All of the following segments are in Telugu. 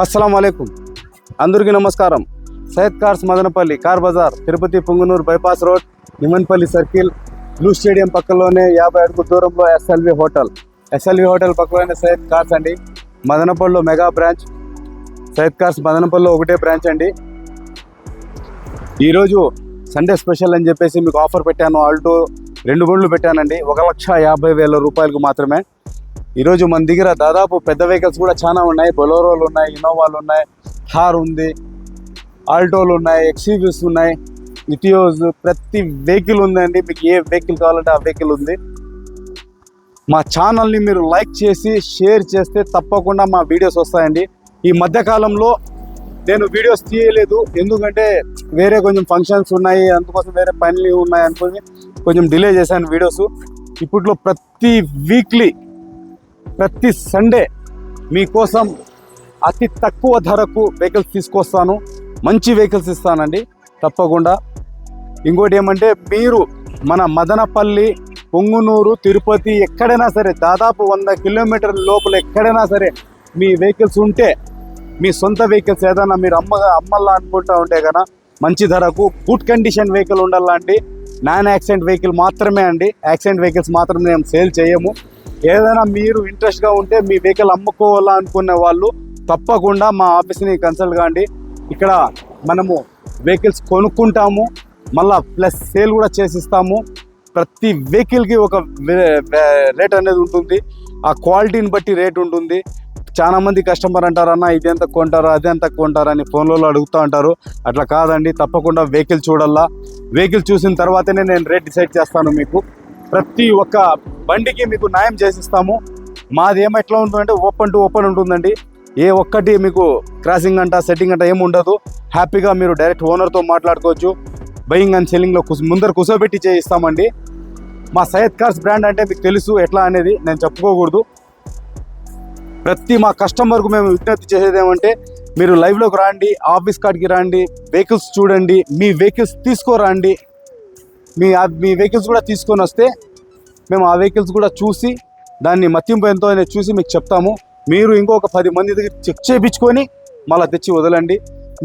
అస్సలం వాలేకుమ్ అందరికీ నమస్కారం. Syed cars Madanapalle car bazaar Tirupati Punganur bypass road Nimmanapalle circle blue stadium పక్కలోనే 50 అడుగు దూరంలో ఎస్ఎల్వి హోటల్ పక్కలోనే సయ్యద్ కార్స్ అండి. మదనపల్లిలో మెగా బ్రాంచ్. సయ్యద్ కార్స్ మదనపల్లిలో ఒకటే బ్రాంచ్ అండి. ఈరోజు సండే స్పెషల్ అని చెప్పేసి మీకు ఆఫర్ పెట్టాను. ఆల్టో 2 బండ్లు పెట్టానండి. 1,50,000 రూపాయలకు మాత్రమే. ఈరోజు మన దగ్గర దాదాపు పెద్ద వెహికల్స్ కూడా చాలా ఉన్నాయి. బొలోరోలు ఉన్నాయి, ఇన్నోవాలు ఉన్నాయి, థార్ ఉంది, ఆల్టోలు ఉన్నాయి, ఎక్స్యూవీస్ ఉన్నాయి, ఇటియోస్, ప్రతి వెహికల్ ఉందండి. మీకు ఏ వెహికల్ కావాలంటే ఆ వెహికల్ ఉంది. మా ఛానల్ని మీరు లైక్ చేసి షేర్ చేస్తే తప్పకుండా మా వీడియోస్ వస్తాయండి. ఈ మధ్యకాలంలో నేను వీడియోస్ తీయలేదు, ఎందుకంటే వేరే కొంచెం ఫంక్షన్స్ ఉన్నాయి, అందుకోసం వేరే పనులు ఉన్నాయి అనుకుని కొంచెం డిలే చేశాను వీడియోస్. ఇప్పట్లో ప్రతి సండే మీకోసం అతి తక్కువ ధరకు వెహికల్స్ తీసుకొస్తాను. మంచి వెహికల్స్ ఇస్తానండి తప్పకుండా. ఇంకోటి ఏమంటే, మీరు మన మదనపల్లి, పొంగునూరు, తిరుపతి ఎక్కడైనా సరే దాదాపు 100 కిలోమీటర్ల లోపల ఎక్కడైనా సరే మీ వెహికల్స్ ఉంటే, మీ సొంత వెహికల్స్ ఏదైనా మీరు అమ్మల్లా అనుకుంటా ఉంటే కన్నా మంచి ధరకు గుడ్ కండిషన్ వెహికల్ ఉండాలండి. నాన్ యాక్సిడెంట్ వెహికల్ మాత్రమే అండి. యాక్సిడెంట్ వెహికల్స్ మాత్రం మేము సేల్ చేయము. ఏదైనా మీరు ఇంట్రెస్ట్గా ఉంటే మీ వెహికల్ అమ్ముకోవాలా అనుకునే వాళ్ళు తప్పకుండా మా ఆఫీస్ని కన్సల్ట్ కాండి. ఇక్కడ మనము వెహికల్స్ కొనుక్కుంటాము, మళ్ళీ ప్లస్ సేల్ కూడా చేసిస్తాము. ప్రతి వెహికల్కి ఒక రేట్ అనేది ఉంటుంది. ఆ క్వాలిటీని బట్టి రేట్ ఉంటుంది. చాలామంది కస్టమర్ అంటారన్న ఇది ఎంత కొంటారు, అది ఎంత కొంటారు అని ఫోన్లలో అడుగుతూ ఉంటారు. అట్లా కాదండి, తప్పకుండా వెహికల్ చూడాలా. వెహికల్ చూసిన తర్వాతనే నేను రేట్ డిసైడ్ చేస్తాను. మీకు ప్రతి ఒక్క బండికి మీకు న్యాయం చేసిస్తాము. మాది ఎట్లా ఉంటుందంటే ఓపెన్ టు ఓపెన్ ఉంటుందండి. ఏ ఒక్కటి మీకు క్రాసింగ్ అంట, సెట్టింగ్ అంట ఏమి ఉండదు. హ్యాపీగా మీరు డైరెక్ట్ ఓనర్తో మాట్లాడుకోవచ్చు. బయింగ్ అండ్ సెల్లింగ్లో ముందర కూర్చోబెట్టి చేయిస్తామండి. మా సయ్యద్ కార్స్ బ్రాండ్ అంటే మీకు తెలుసు ఎట్లా అనేది నేను చెప్పుకోకూడదు. మా కస్టమర్కు మేము విజ్ఞప్తి చేసేది ఏమంటే, మీరు లైవ్లోకి రండి, ఆఫీస్ కార్డ్కి రండి, వెహికల్స్ చూడండి, మీ వెహికల్స్ తీసుకోరండి. మీ వెహికల్స్ కూడా తీసుకొని వస్తే మేము ఆ వెహికల్స్ కూడా చూసి దాన్ని మత్తింపు ఎంతో అనేది చూసి మీకు చెప్తాము. మీరు ఇంకొక 10 మంది దగ్గర చెక్ చేయించుకొని మళ్ళీ తెచ్చి వదలండి.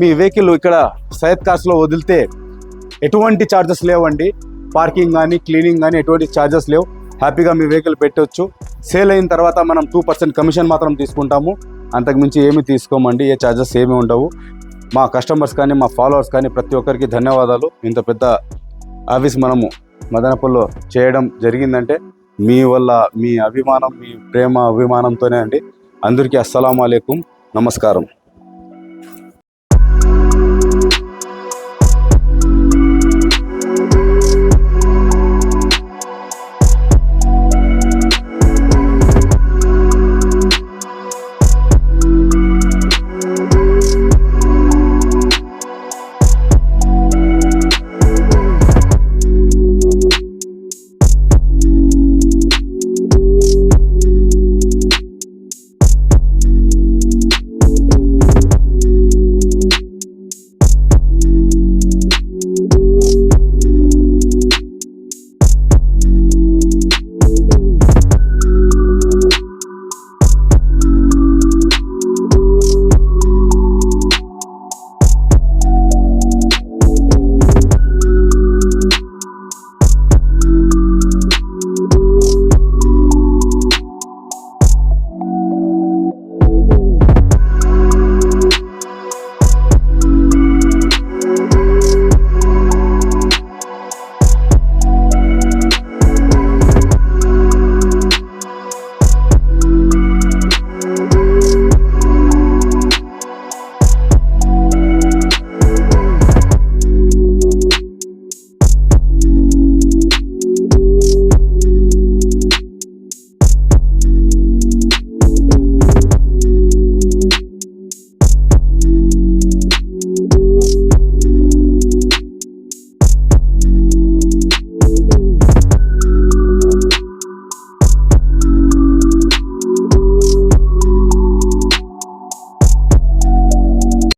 మీ వెహికల్ ఇక్కడ సయ్యద్ కార్స్లో వదిలితే ఎటువంటి ఛార్జెస్ లేవండి. పార్కింగ్ కానీ క్లీనింగ్ కానీ ఎటువంటి ఛార్జెస్ లేవు. హ్యాపీగా మీ వెహికల్ పెట్టవచ్చు. సేల్ అయిన తర్వాత మనం 2% కమిషన్ మాత్రం తీసుకుంటాము. అంతకుమించి ఏమీ తీసుకోమండి. ఏ ఛార్జెస్ ఏమీ ఉండవు. మా కస్టమర్స్ కానీ మా ఫాలోవర్స్ కానీ ప్రతి ఒక్కరికి ధన్యవాదాలు. ఇంత పెద్ద ఆఫీస్ మనము మదనపల్లిలో చేయడం జరిగిందంటే మీ వల్ల, మీ అభిమానం, మీ ప్రేమ అభిమానంతోనే అండి. అందరికీ అస్సలాము అలైకుం, నమస్కారం.